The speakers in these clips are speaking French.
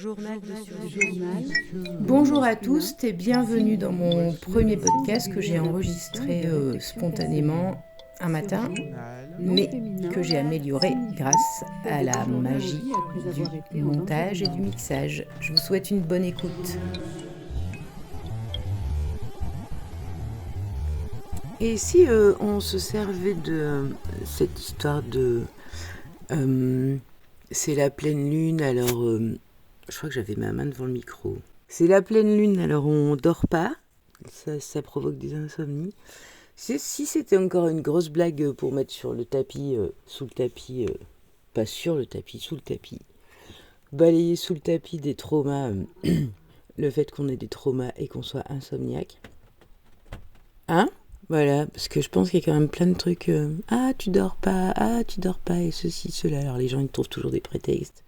Journal de survie. Bonjour à tous et bienvenue dans mon premier podcast que j'ai enregistré spontanément un matin, mais que j'ai amélioré grâce à la magie du montage et du mixage. Je vous souhaite une bonne écoute. Et si on se servait de cette histoire de... c'est la pleine lune, alors... je crois que j'avais ma main devant le micro. C'est la pleine lune, alors on dort pas. Ça provoque des insomnies. Si c'était encore une grosse blague pour mettre sur le tapis, sous le tapis, pas sur le tapis, sous le tapis, balayer sous le tapis des traumas, le fait qu'on ait des traumas et qu'on soit insomniaque. Hein ? Voilà, parce que je pense qu'il y a quand même plein de trucs. Ah, tu dors pas, et ceci, cela. Alors les gens, ils trouvent toujours des prétextes.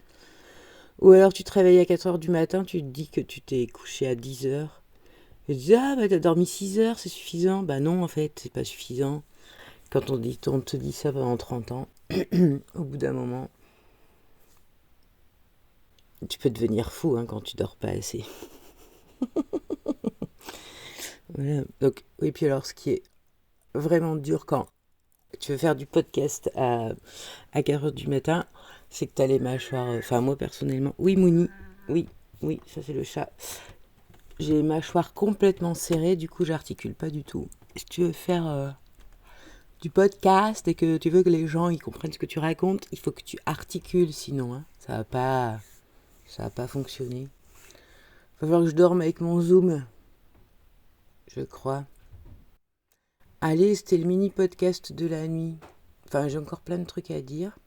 Ou alors tu te réveilles à 4h du matin, tu te dis que tu t'es couché à 10h. Et tu dis, t'as dormi 6 heures, c'est suffisant. Bah non, en fait, c'est pas suffisant. Quand on te dit ça pendant 30 ans, au bout d'un moment, tu peux devenir fou quand tu dors pas assez. Voilà. Donc, oui, puis alors, ce qui est vraiment dur quand tu veux faire du podcast à 4h du matin, c'est que t'as les mâchoires... Enfin, moi, personnellement... Oui, Mouni. Oui, ça, c'est le chat. J'ai les mâchoires complètement serrées, du coup, j'articule pas du tout. Si tu veux faire du podcast et que tu veux que les gens ils comprennent ce que tu racontes, il faut que tu articules, sinon, ça va pas fonctionner. Il va falloir que je dorme avec mon Zoom, je crois. Allez, c'était le mini-podcast de la nuit. Enfin, j'ai encore plein de trucs à dire.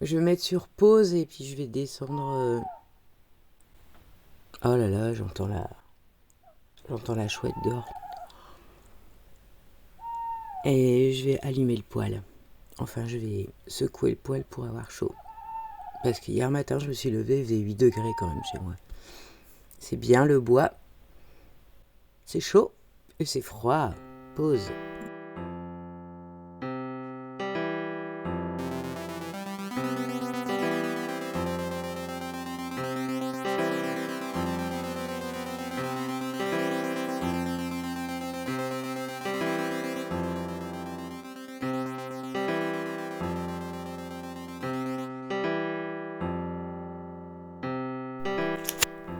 Je vais mettre sur pause et puis je vais descendre... Oh là là, j'entends la chouette dehors. Et je vais allumer le poêle. Enfin, je vais secouer le poêle pour avoir chaud. Parce qu'hier matin, je me suis levée, il faisait 8 degrés quand même chez moi. C'est bien le bois. C'est chaud et c'est froid. Pause.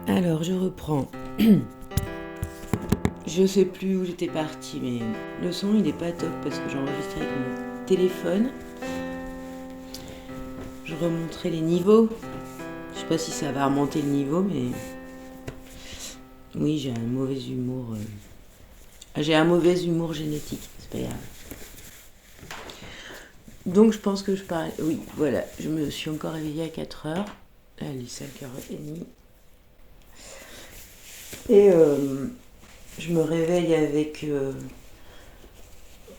Alors, je reprends. Je sais plus où j'étais partie, mais le son, il est pas top parce que j'enregistrais avec mon téléphone. Je remonterai les niveaux. Je sais pas si ça va remonter le niveau, mais... Oui, j'ai un mauvais humour. J'ai un mauvais humour génétique, c'est pas grave. Donc, je pense que je parle... Oui, voilà, je me suis encore réveillée à 4h. Elle est 5h30. Et je me réveille avec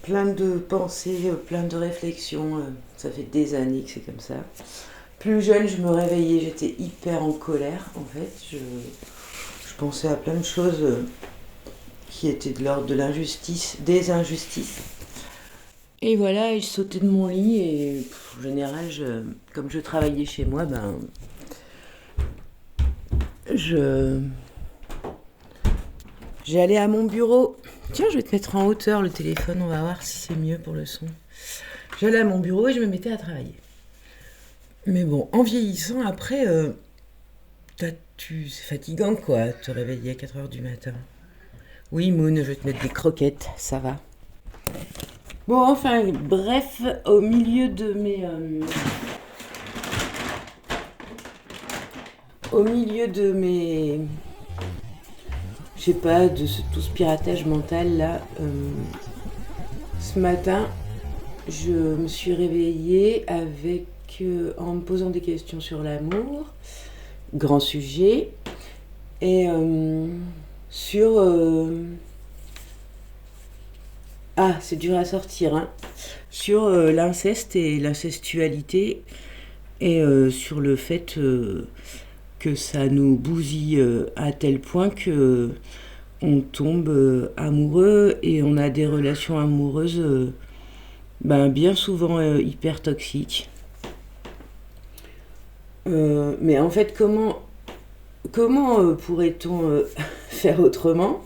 plein de pensées, plein de réflexions. Ça fait des années que c'est comme ça. Plus jeune, je me réveillais, j'étais hyper en colère, en fait. Je pensais à plein de choses qui étaient de l'ordre de l'injustice, des injustices. Et voilà, je sautais de mon lit et en général, comme je travaillais chez moi, j'allais à mon bureau. Tiens, je vais te mettre en hauteur le téléphone, on va voir si c'est mieux pour le son. J'allais à mon bureau et je me mettais à travailler. Mais bon, en vieillissant, après, c'est fatigant quoi, te réveiller à 4h du matin. Oui, Moon, je vais te mettre des croquettes, ça va. Bon, enfin, bref, au milieu de mes... je sais pas, de tout ce piratage mental là, ce matin, je me suis réveillée en me posant des questions sur l'amour, grand sujet, et sur... c'est dur à sortir, sur l'inceste et l'incestualité, et sur le fait que ça nous bousille à tel point que on tombe amoureux et on a des relations amoureuses bien souvent hyper toxiques. Mais en fait, comment comment pourrait-on faire autrement,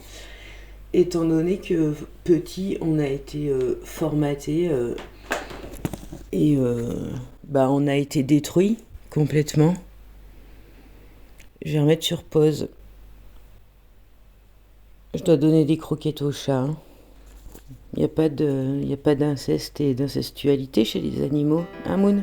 étant donné que petit, on a été formaté et on a été détruit complètement. Je vais remettre sur pause. Je dois donner des croquettes au chat. Il n'y a pas d'inceste et d'incestualité chez les animaux. Hein, Moon ?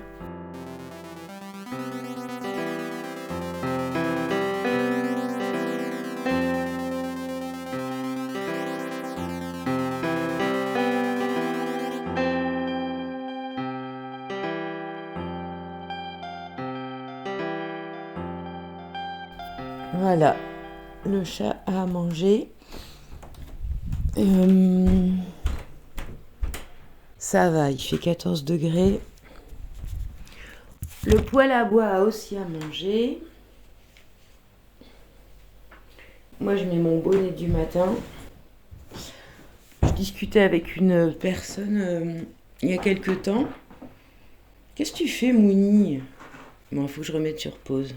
Voilà, le chat a mangé. Ça va, il fait 14 degrés. Le poêle à bois a aussi à manger. Moi, je mets mon bonnet du matin. Je discutais avec une personne il y a quelque temps. Qu'est-ce que tu fais, Mouni ? Bon, il faut que je remette sur pause.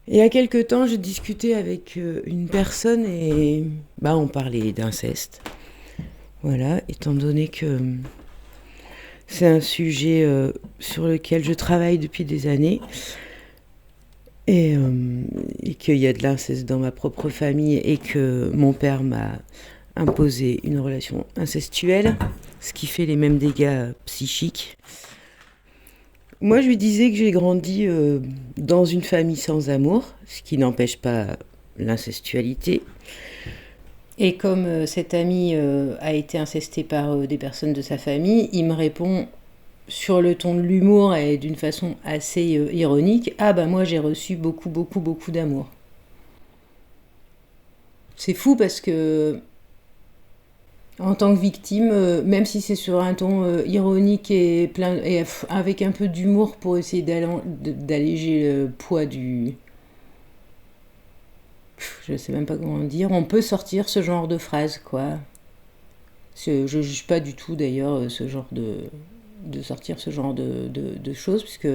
Il y a quelque temps, j'ai discuté avec une personne et on parlait d'inceste. Voilà, étant donné que c'est un sujet sur lequel je travaille depuis des années et qu'il y a de l'inceste dans ma propre famille et que mon père m'a imposé une relation incestuelle, ce qui fait les mêmes dégâts psychiques. Moi, je lui disais que j'ai grandi dans une famille sans amour, ce qui n'empêche pas l'incestualité. Et comme cet ami a été incesté par des personnes de sa famille, il me répond sur le ton de l'humour et d'une façon assez ironique, « Ah bah moi j'ai reçu beaucoup, beaucoup, beaucoup d'amour. » C'est fou parce que en tant que victime, même si c'est sur un ton ironique et avec un peu d'humour pour essayer d'alléger le poids du... Je sais même pas comment dire. On peut sortir ce genre de phrase, quoi. Je juge pas du tout d'ailleurs ce genre de sortir ce genre de choses, puisque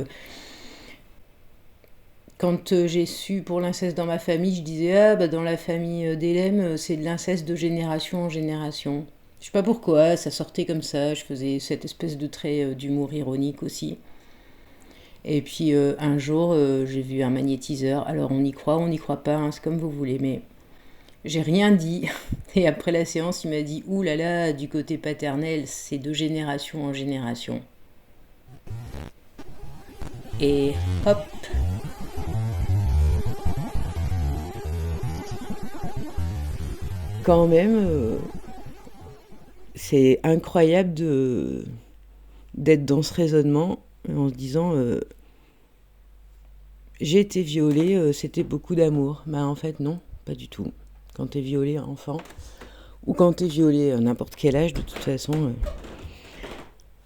quand j'ai su pour l'inceste dans ma famille, je disais dans la famille d'Hélène, c'est de l'inceste de génération en génération. Je sais pas pourquoi, ça sortait comme ça, je faisais cette espèce de trait d'humour ironique aussi. Et puis un jour, j'ai vu un magnétiseur. Alors on y croit pas, hein, c'est comme vous voulez, mais j'ai rien dit. Et après la séance, il m'a dit « Ouh là là, du côté paternel, c'est de génération en génération. » Et hop. Quand même, c'est incroyable d'être dans ce raisonnement en se disant j'ai été violée, c'était beaucoup d'amour. En fait, non, pas du tout. Quand t'es violée enfant, ou quand t'es violée à n'importe quel âge, de toute façon,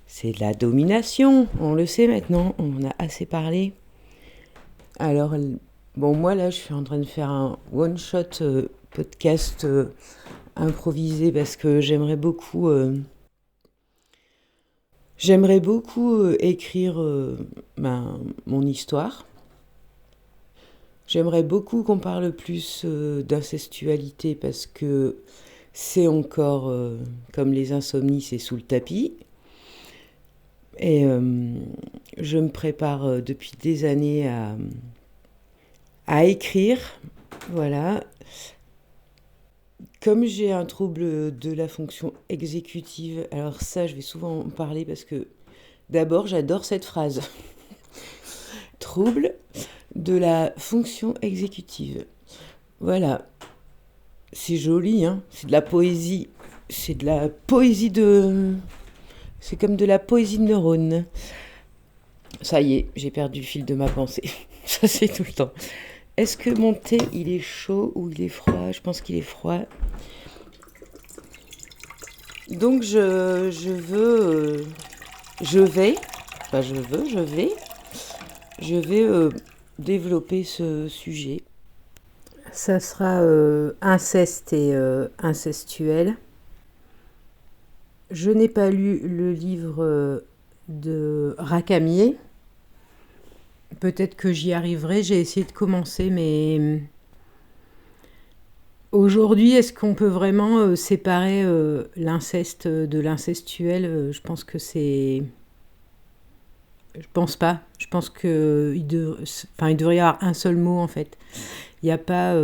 c'est de la domination. On le sait maintenant, on en a assez parlé. Alors, moi là, je suis en train de faire un one-shot podcast improvisé parce que j'aimerais beaucoup écrire mon histoire. J'aimerais beaucoup qu'on parle plus d'incestualité parce que c'est encore, comme les insomnies, c'est sous le tapis. Et je me prépare depuis des années à écrire. Voilà. Comme j'ai un trouble de la fonction exécutive, alors ça, je vais souvent en parler parce que d'abord, j'adore cette phrase. Trouble de la fonction exécutive. Voilà. C'est joli, hein. C'est de la poésie. C'est de la poésie de... C'est comme de la poésie de neurones. Ça y est, j'ai perdu le fil de ma pensée. Ça, c'est tout le temps. Est-ce que mon thé, il est chaud ou il est froid ? Je pense qu'il est froid. Donc, je vais développer ce sujet. Ça sera inceste et incestuel. Je n'ai pas lu le livre de Racamier, peut-être que j'y arriverai. J'ai essayé de commencer, mais aujourd'hui, est-ce qu'on peut vraiment séparer l'inceste de l'incestuel? Je pense que c'est... Je pense pas. Je pense qu'il il devrait y avoir un seul mot, en fait. Il n'y a pas...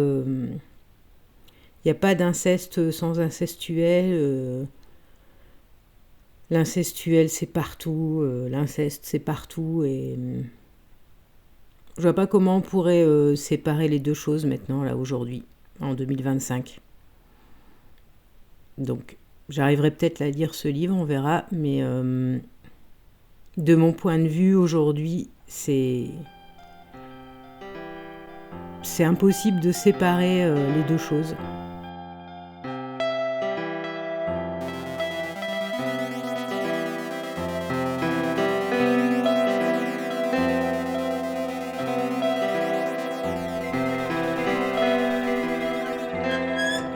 Il n'y a pas d'inceste sans incestuel. L'incestuel, c'est partout. L'inceste, c'est partout. Et je vois pas comment on pourrait séparer les deux choses maintenant, là, aujourd'hui, en 2025. Donc, j'arriverai peut-être à lire ce livre, on verra. Mais de mon point de vue, aujourd'hui, c'est impossible de séparer les deux choses.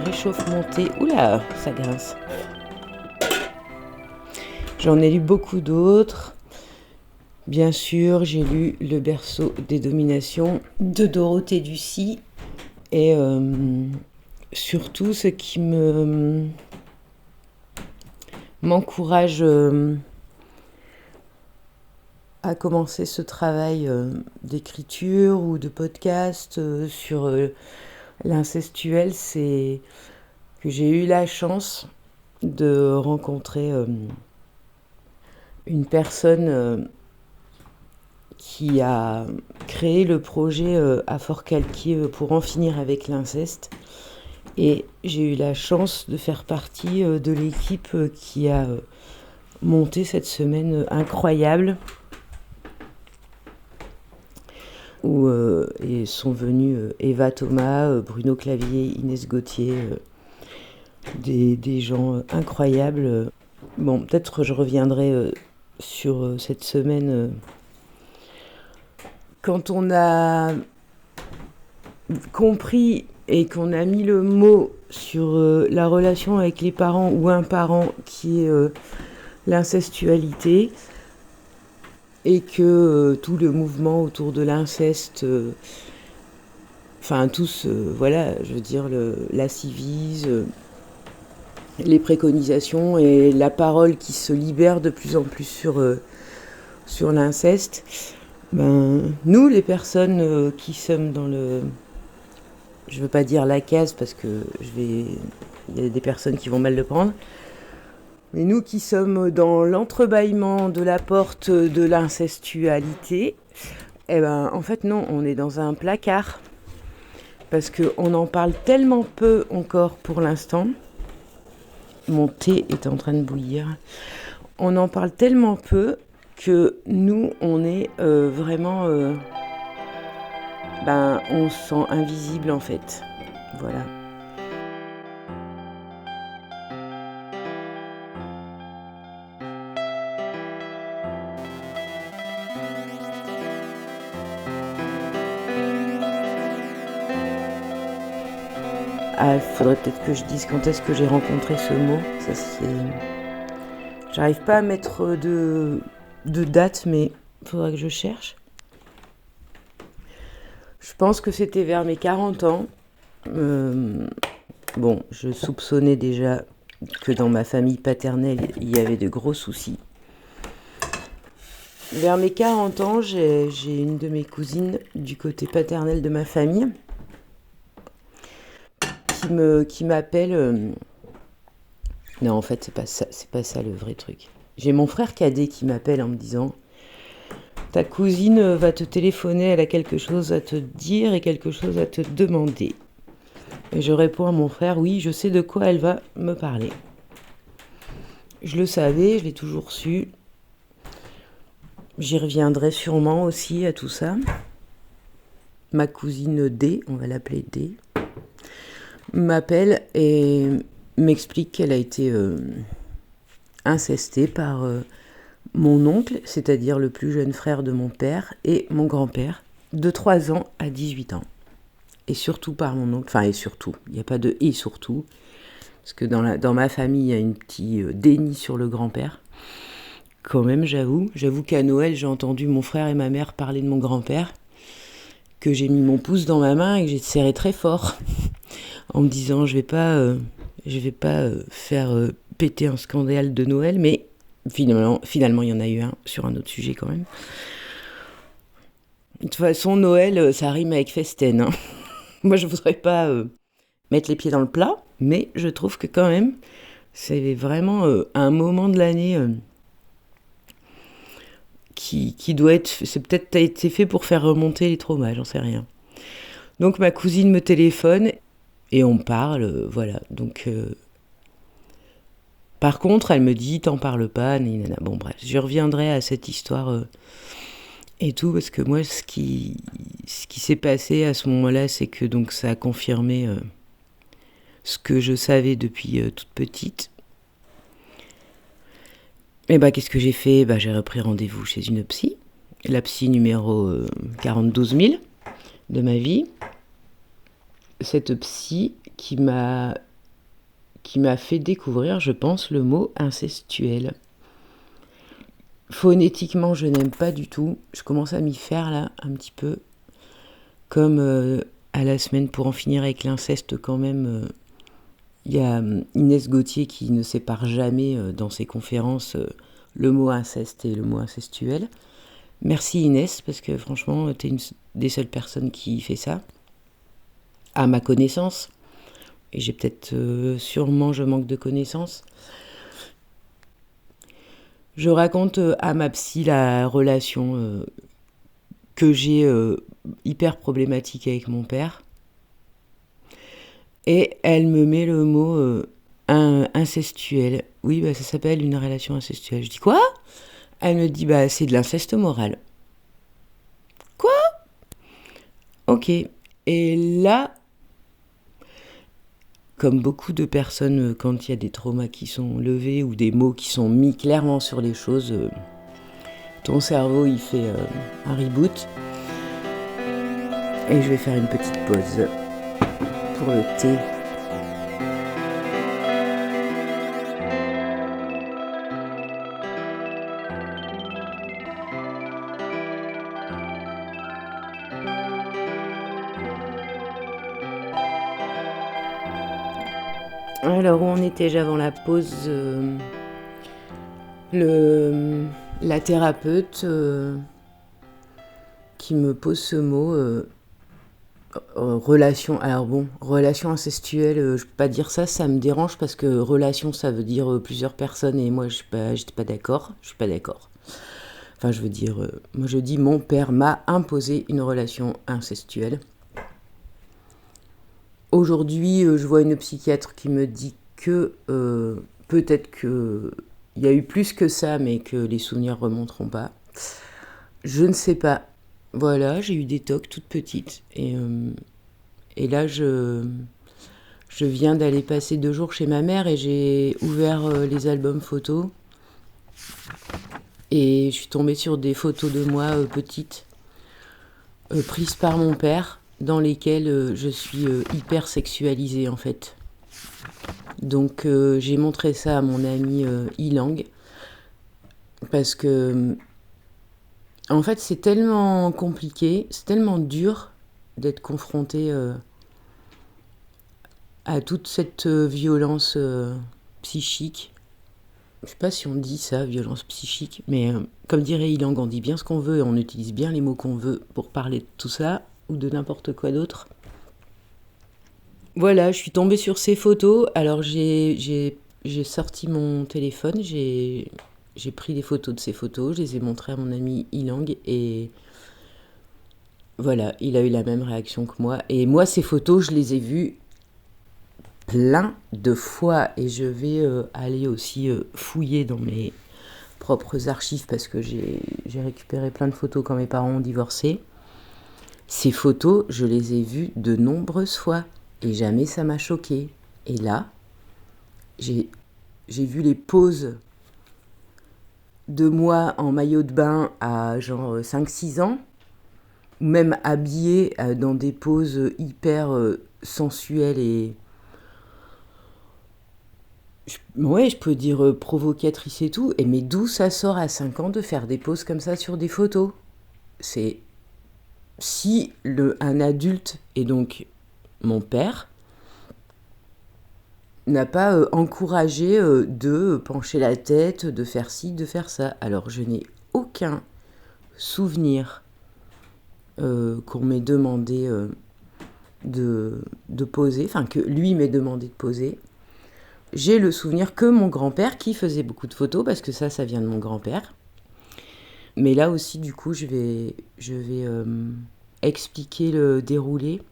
Réchauffe montée. Oula, ça grince. J'en ai lu beaucoup d'autres. Bien sûr, j'ai lu Le berceau des dominations de Dorothée Ducy. Et surtout, ce qui m'encourage à commencer ce travail d'écriture ou de podcast sur l'incestuel, c'est que j'ai eu la chance de rencontrer une personne qui a créé le projet à Fort-Calquier pour en finir avec l'inceste. Et j'ai eu la chance de faire partie de l'équipe qui a monté cette semaine incroyable où sont venus Eva Thomas, Bruno Clavier, Inès Gauthier, des gens incroyables. Bon, peut-être je reviendrai sur cette semaine quand on a compris et qu'on a mis le mot sur la relation avec les parents ou un parent qui est l'incestualité et que tout le mouvement autour de l'inceste, voilà, je veux dire, la civise, les préconisations et la parole qui se libère de plus en plus sur l'inceste. Nous, les personnes qui sommes dans le... Je veux pas dire la case parce que il y a des personnes qui vont mal le prendre. Mais nous qui sommes dans l'entrebâillement de la porte de l'incestualité, en fait non, on est dans un placard. Parce qu'on en parle tellement peu encore pour l'instant. Mon thé est en train de bouillir. On en parle tellement peu que nous, on est vraiment... on se sent invisible en fait. Voilà. Ah, il faudrait peut-être que je dise quand est-ce que j'ai rencontré ce mot. Ça, c'est... J'arrive pas à mettre de date, mais il faudra que je cherche. Je pense que c'était vers mes 40 ans. Je soupçonnais déjà que dans ma famille paternelle, il y avait de gros soucis. Vers mes 40 ans, j'ai une de mes cousines du côté paternel de ma famille qui m'appelle... Non, en fait, c'est pas ça le vrai truc. J'ai mon frère cadet qui m'appelle en me disant... Ta cousine va te téléphoner, elle a quelque chose à te dire et quelque chose à te demander. Et je réponds à mon frère, oui, je sais de quoi elle va me parler. Je le savais, je l'ai toujours su. J'y reviendrai sûrement aussi à tout ça. Ma cousine D, on va l'appeler D, m'appelle et m'explique qu'elle a été incestée par... mon oncle, c'est-à-dire le plus jeune frère de mon père, et mon grand-père, de 3 ans à 18 ans. Et surtout par mon oncle, enfin et surtout, il n'y a pas de « et surtout », parce que dans ma famille, il y a un petit déni sur le grand-père. quand même, j'avoue. J'avoue qu'à Noël, j'ai entendu mon frère et ma mère parler de mon grand-père, que j'ai mis mon pouce dans ma main et que j'ai serré très fort, en me disant je vais pas faire péter un scandale de Noël, mais finalement, il y en a eu un sur un autre sujet quand même. De toute façon, Noël, ça rime avec festen, hein. Moi, je voudrais pas mettre les pieds dans le plat, mais je trouve que quand même, c'est vraiment un moment de l'année qui doit être... C'est peut-être été fait pour faire remonter les traumas, j'en sais rien. Donc ma cousine me téléphone et on parle, voilà. Donc, par contre, elle me dit, t'en parles pas, nanana. Bon bref, je reviendrai à cette histoire et tout, parce que moi, ce qui s'est passé à ce moment-là, c'est que donc ça a confirmé ce que je savais depuis toute petite. Et qu'est-ce que j'ai fait ? J'ai repris rendez-vous chez une psy, la psy numéro 42 000 de ma vie. Cette psy qui m'a fait découvrir, je pense, le mot incestuel. Phonétiquement, je n'aime pas du tout. Je commence à m'y faire là, un petit peu. Comme à la semaine pour en finir avec l'inceste quand même. Il y a Inès Gauthier qui ne sépare jamais dans ses conférences le mot inceste et le mot incestuel. Merci Inès, parce que franchement, t'es une des seules personnes qui fait ça, à ma connaissance. Et j'ai peut-être, sûrement, je manque de connaissances. Je raconte à ma psy la relation que j'ai hyper problématique avec mon père. Et elle me met le mot incestuel. Oui, ça s'appelle une relation incestuelle. Je dis quoi ? Elle me dit, c'est de l'inceste moral. Quoi ? Ok. Et là, comme beaucoup de personnes, quand il y a des traumas qui sont levés ou des mots qui sont mis clairement sur les choses, ton cerveau, il fait un reboot. Et je vais faire une petite pause pour le thé. Alors, où en étais-je avant la pause ? La thérapeute qui me pose ce mot, relation. Alors bon, relation incestuelle, je peux pas dire ça, ça me dérange parce que relation, ça veut dire plusieurs personnes et moi, j'étais pas d'accord. Je suis pas d'accord. Enfin, je veux dire, moi je dis mon père m'a imposé une relation incestuelle. Aujourd'hui, je vois une psychiatre qui me dit que peut-être qu'il y a eu plus que ça, mais que les souvenirs ne remonteront pas. Je ne sais pas. Voilà, j'ai eu des tocs toute petite. Et là, je viens d'aller passer 2 jours chez ma mère et j'ai ouvert les albums photos. Et je suis tombée sur des photos de moi petite, prises par mon père, dans lesquelles je suis hyper sexualisée en fait. Donc j'ai montré ça à mon ami Ilang, parce que en fait c'est tellement compliqué, c'est tellement dur d'être confronté à toute cette violence psychique. Je sais pas si on dit ça, violence psychique, mais comme dirait Ilang, on dit bien ce qu'on veut et on utilise bien les mots qu'on veut pour parler de tout ça, ou de n'importe quoi d'autre. Voilà, je suis tombée sur ces photos. Alors j'ai sorti mon téléphone, j'ai pris des photos de ces photos, je les ai montrées à mon ami Ilang et voilà, il a eu la même réaction que moi. Et moi, ces photos, je les ai vues plein de fois et je vais aller aussi fouiller dans mes propres archives parce que j'ai récupéré plein de photos quand mes parents ont divorcé. Ces photos, je les ai vues de nombreuses fois et jamais ça m'a choquée. Et là, j'ai vu les poses de moi en maillot de bain à genre 5-6 ans, ou même habillée dans des poses hyper sensuelles et Ouais, je peux dire provocatrice et tout, mais d'où ça sort à 5 ans de faire des poses comme ça sur des photos? C'est si un adulte, et donc mon père, n'a pas encouragé de pencher la tête, de faire ci, de faire ça. Alors je n'ai aucun souvenir qu'on m'ait demandé de poser, enfin que lui m'ait demandé de poser. J'ai le souvenir que mon grand-père, qui faisait beaucoup de photos, parce que ça vient de mon grand-père. Mais là aussi, du coup, je vais expliquer le déroulé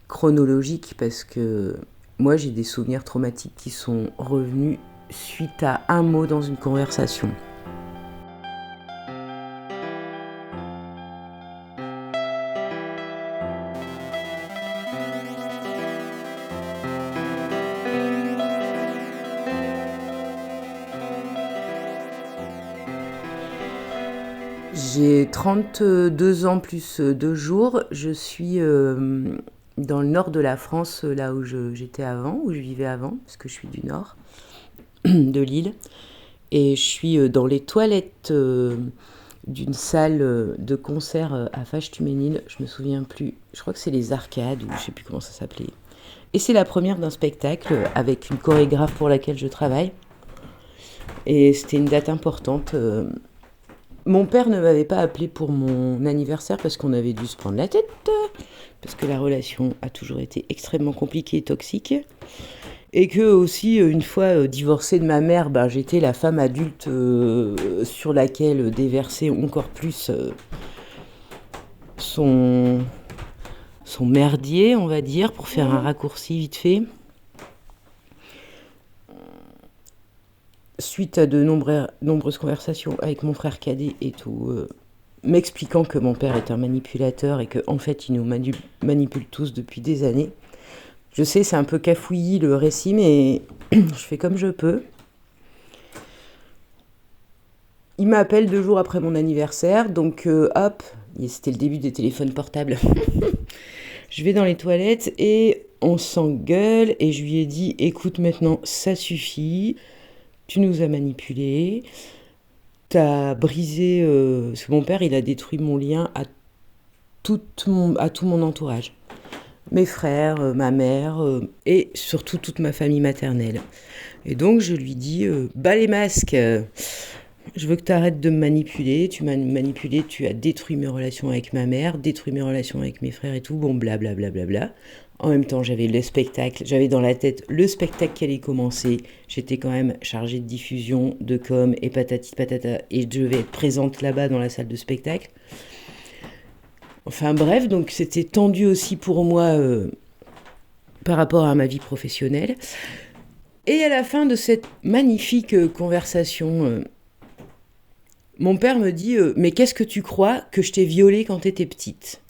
chronologique, parce que moi, j'ai des souvenirs traumatiques qui sont revenus suite à un mot dans une conversation. J'ai 32 ans plus 2 jours. Je suis dans le nord de la France, là où j'étais avant, où je vivais avant, parce que je suis du nord de l'île. Et je suis dans les toilettes d'une salle de concert à Fâche-Tuménil. Je me souviens plus. Je crois que c'est les Arcades, ou je sais plus comment ça s'appelait. Et c'est la première d'un spectacle avec une chorégraphe pour laquelle je travaille. Et c'était une date importante. Mon père ne m'avait pas appelé pour mon anniversaire parce qu'on avait dû se prendre la tête, parce que la relation a toujours été extrêmement compliquée et toxique. Et que aussi, une fois divorcée de ma mère, j'étais la femme adulte sur laquelle déverser encore plus son merdier, on va dire, pour faire un raccourci vite fait. Suite à de nombreuses conversations avec mon frère cadet et tout, m'expliquant que mon père est un manipulateur et qu'en fait il nous manipule tous depuis des années. Je sais, c'est un peu cafouillis le récit, mais je fais comme je peux. Il m'appelle 2 jours après mon anniversaire, donc hop, c'était le début des téléphones portables. Je vais dans les toilettes et on s'engueule et je lui ai dit, écoute, maintenant ça suffit. Tu nous as manipulés, t'as brisé... parce que mon père, il a détruit mon lien à tout mon entourage. Mes frères, ma mère et surtout toute ma famille maternelle. Et donc je lui dis, bas les masques, je veux que tu arrêtes de me manipuler, tu m'as manipulé, tu as détruit mes relations avec ma mère, détruit mes relations avec mes frères et tout, bon blablabla. Bla, bla, bla. En même temps, j'avais dans la tête le spectacle qui allait commencer. J'étais quand même chargée de diffusion, de com et patati patata, et je devais être présente là-bas dans la salle de spectacle. Enfin bref, donc c'était tendu aussi pour moi par rapport à ma vie professionnelle. Et à la fin de cette magnifique conversation, mon père me dit « Mais qu'est-ce que tu crois que je t'ai violée quand t'étais petite ?»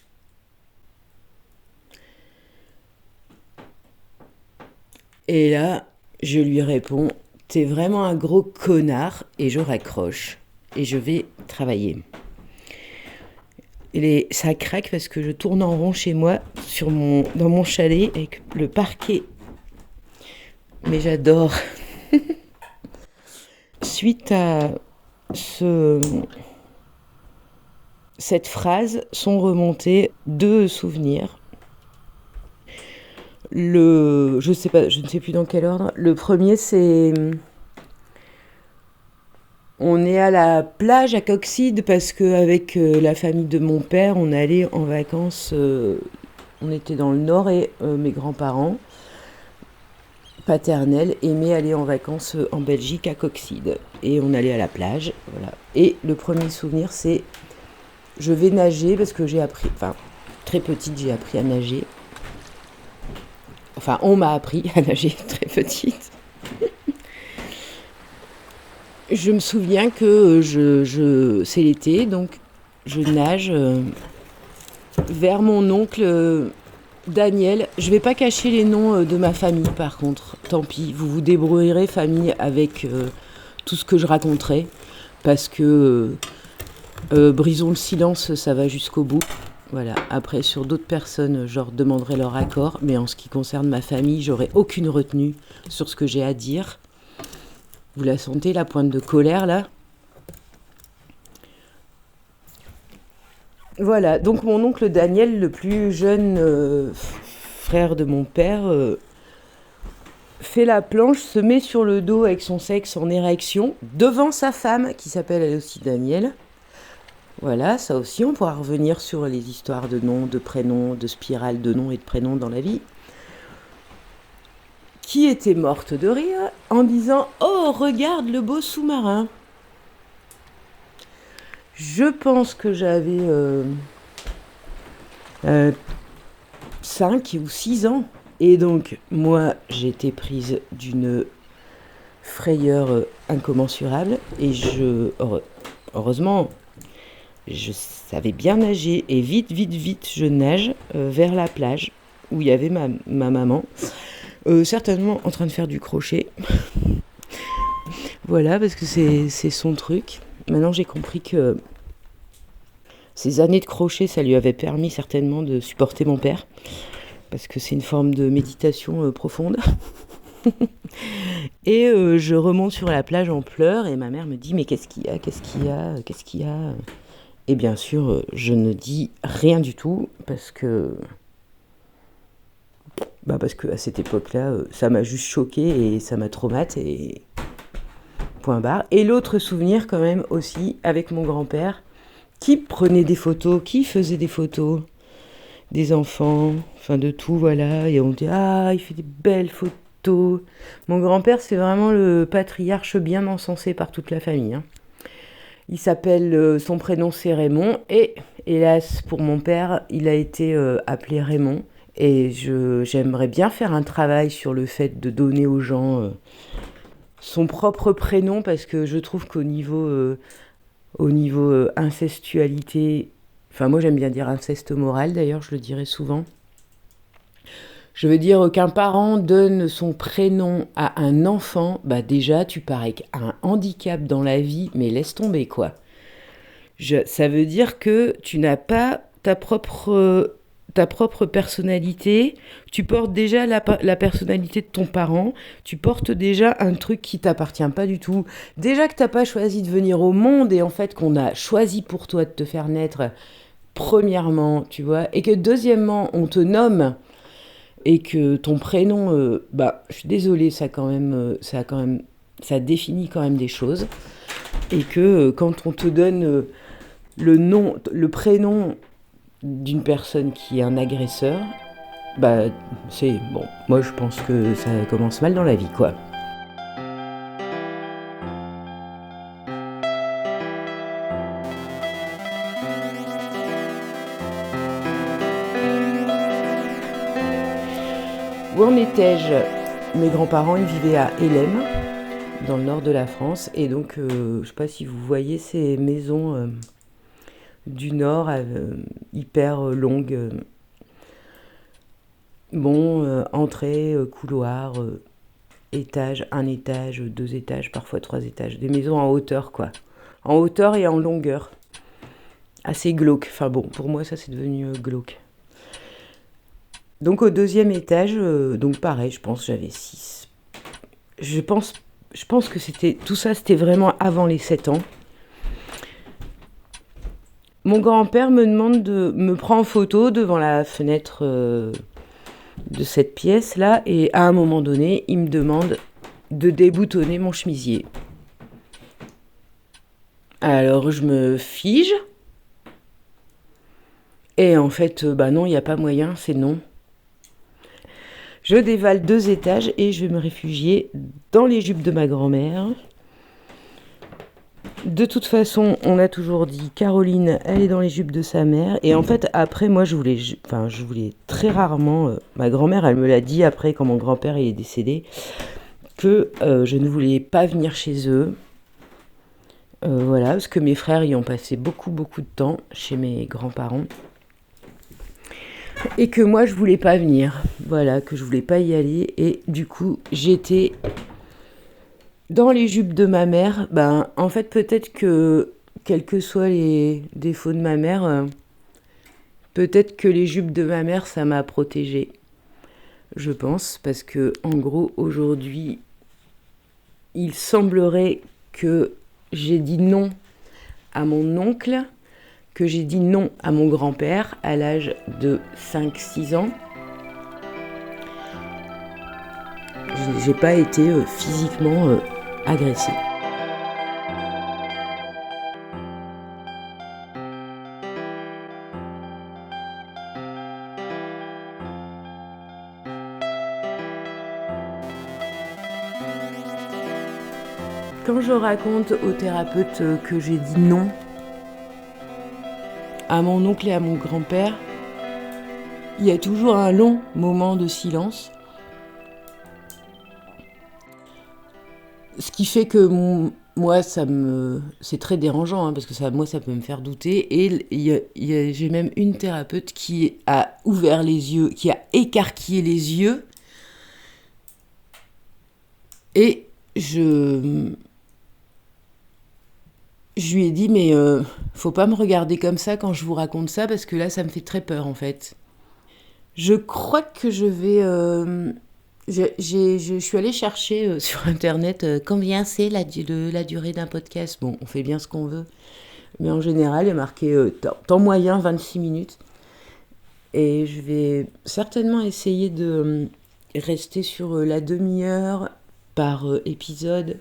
Et là, je lui réponds, t'es vraiment un gros connard, et je raccroche, et je vais travailler. Et ça craque parce que je tourne en rond chez moi, dans mon chalet, avec le parquet. Mais j'adore. Suite à cette phrase, sont remontés 2 souvenirs. Je ne sais plus dans quel ordre. Le premier, c'est... On est à la plage à Coxyde parce qu'avec la famille de mon père, on allait en vacances. On était dans le Nord et mes grands-parents paternels aimaient aller en vacances en Belgique à Coxyde. Et on allait à la plage. Voilà. Et le premier souvenir, c'est... Je vais nager parce que j'ai appris... Enfin, très petite, j'ai appris à nager. Enfin, on m'a appris à nager très petite. Je me souviens que c'est l'été, donc je nage vers mon oncle Daniel. Je ne vais pas cacher les noms de ma famille, par contre. Tant pis, vous vous débrouillerez, famille, avec tout ce que je raconterai. Parce que brisons le silence, ça va jusqu'au bout. Voilà. Après, sur d'autres personnes, je leur demanderai leur accord. Mais en ce qui concerne ma famille, j'aurai aucune retenue sur ce que j'ai à dire. Vous la sentez, la pointe de colère, là? Voilà. Donc, mon oncle Daniel, le plus jeune frère de mon père, fait la planche, se met sur le dos avec son sexe en érection, devant sa femme, qui s'appelle elle aussi Daniel. Voilà, ça aussi, on pourra revenir sur les histoires de noms, de prénoms, de spirales de noms et de prénoms dans la vie. Qui était morte de rire en disant « Oh, regarde le beau sous-marin !» Je pense que j'avais 5 ou 6 ans. Et donc, moi, j'ai été prise d'une frayeur incommensurable. Et heureusement, je savais bien nager. Et vite, je nage vers la plage où il y avait ma maman. Certainement en train de faire du crochet. Voilà, parce que c'est son truc. Maintenant, j'ai compris que ces années de crochet, ça lui avait permis certainement de supporter mon père. Parce que c'est une forme de méditation profonde. Et je remonte sur la plage en pleurs et ma mère me dit « Mais qu'est-ce qu'il y a ? Qu'est-ce qu'il y a ? Qu'est-ce qu'il y a ?» Et bien sûr, je ne dis rien du tout parce que à cette époque-là, ça m'a juste choquée et ça m'a traumatisée et point barre. Et l'autre souvenir quand même aussi avec mon grand-père qui prenait des photos, qui faisait des photos des enfants, enfin de tout, voilà. Et on dit « Ah, il fait des belles photos !» Mon grand-père, c'est vraiment le patriarche bien encensé par toute la famille. Hein. Il s'appelle, son prénom c'est Raymond et hélas pour mon père, il a été appelé Raymond. Et j'aimerais bien faire un travail sur le fait de donner aux gens son propre prénom parce que je trouve qu'au niveau incestualité, enfin moi j'aime bien dire inceste moral d'ailleurs, je le dirais souvent. Je veux dire qu'un parent donne son prénom à un enfant, bah déjà tu pars avec un handicap dans la vie, mais laisse tomber quoi. Ça veut dire que tu n'as pas ta propre personnalité, tu portes déjà la personnalité de ton parent, tu portes déjà un truc qui t'appartient pas du tout. Déjà que t'as pas choisi de venir au monde et en fait qu'on a choisi pour toi de te faire naître, premièrement, tu vois, et que deuxièmement, on te nomme et que ton prénom, je suis désolée, ça définit quand même des choses et que quand on te donne le prénom d'une personne qui est un agresseur, c'est bon. Moi, je pense que ça commence mal dans la vie, quoi. Où en étais-je ? Mes grands-parents, ils vivaient à Hélène, dans le nord de la France, et donc, je sais pas si vous voyez ces maisons du nord hyper longues. Entrée, couloir, étage, un étage, 2 étages, parfois 3 étages. Des maisons en hauteur, quoi. En hauteur et en longueur. Assez glauque. Enfin bon, pour moi, ça, c'est devenu glauque. Donc, au 2e étage, donc pareil, je pense j'avais 6. Je pense que tout ça, c'était vraiment avant les 7 ans. Mon grand-père me prend en photo devant la fenêtre de cette pièce-là, et à un moment donné, il me demande de déboutonner mon chemisier. Alors, je me fige, et en fait, non, il n'y a pas moyen, c'est non. Je dévale 2 étages et je vais me réfugier dans les jupes de ma grand-mère. De toute façon, on a toujours dit Caroline, elle est dans les jupes de sa mère. Et en fait, après, moi, je voulais très rarement. Ma grand-mère, elle me l'a dit après, quand mon grand-père est décédé, que je ne voulais pas venir chez eux. Voilà, parce que mes frères y ont passé beaucoup, beaucoup de temps chez mes grands-parents. Et que moi, je voulais pas venir. Voilà, que je voulais pas y aller. Et du coup, j'étais dans les jupes de ma mère. En fait, peut-être que, quels que soient les défauts de ma mère, Peut-être que les jupes de ma mère, ça m'a protégée. Je pense, parce que en gros, aujourd'hui, il semblerait que j'ai dit non à mon oncle, que j'ai dit non à mon grand-père à l'âge de 5-6 ans. J'ai pas été physiquement agressée. Quand je raconte au thérapeute que j'ai dit non à mon oncle et à mon grand-père, il y a toujours un long moment de silence. Ce qui fait que moi, c'est très dérangeant, parce que ça peut me faire douter. Et j'ai même une thérapeute qui a ouvert les yeux, qui a écarquillé les yeux. Et je lui ai dit, mais faut pas me regarder comme ça quand je vous raconte ça, parce que là, ça me fait très peur, en fait. Je crois que je vais... je suis allée chercher sur Internet combien c'est la durée d'un podcast. Bon, on fait bien ce qu'on veut. Mais en général, il est marqué temps moyen 26 minutes. Et je vais certainement essayer de rester sur la demi-heure par épisode,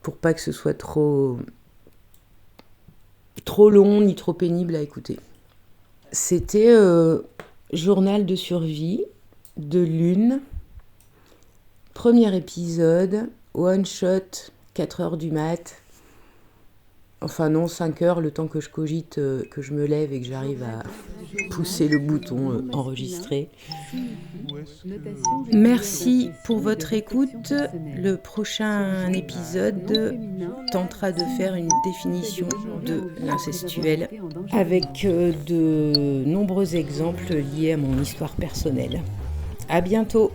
pour pas que ce soit trop long ni trop pénible à écouter. C'était journal de survie de Lune, premier épisode, one shot, 4h du mat. Enfin non, 5h, le temps que je cogite, que je me lève et que j'arrive à pousser le bouton enregistrer. Merci pour votre écoute. Le prochain épisode tentera de faire une définition de l'incestuel avec de nombreux exemples liés à mon histoire personnelle. À bientôt.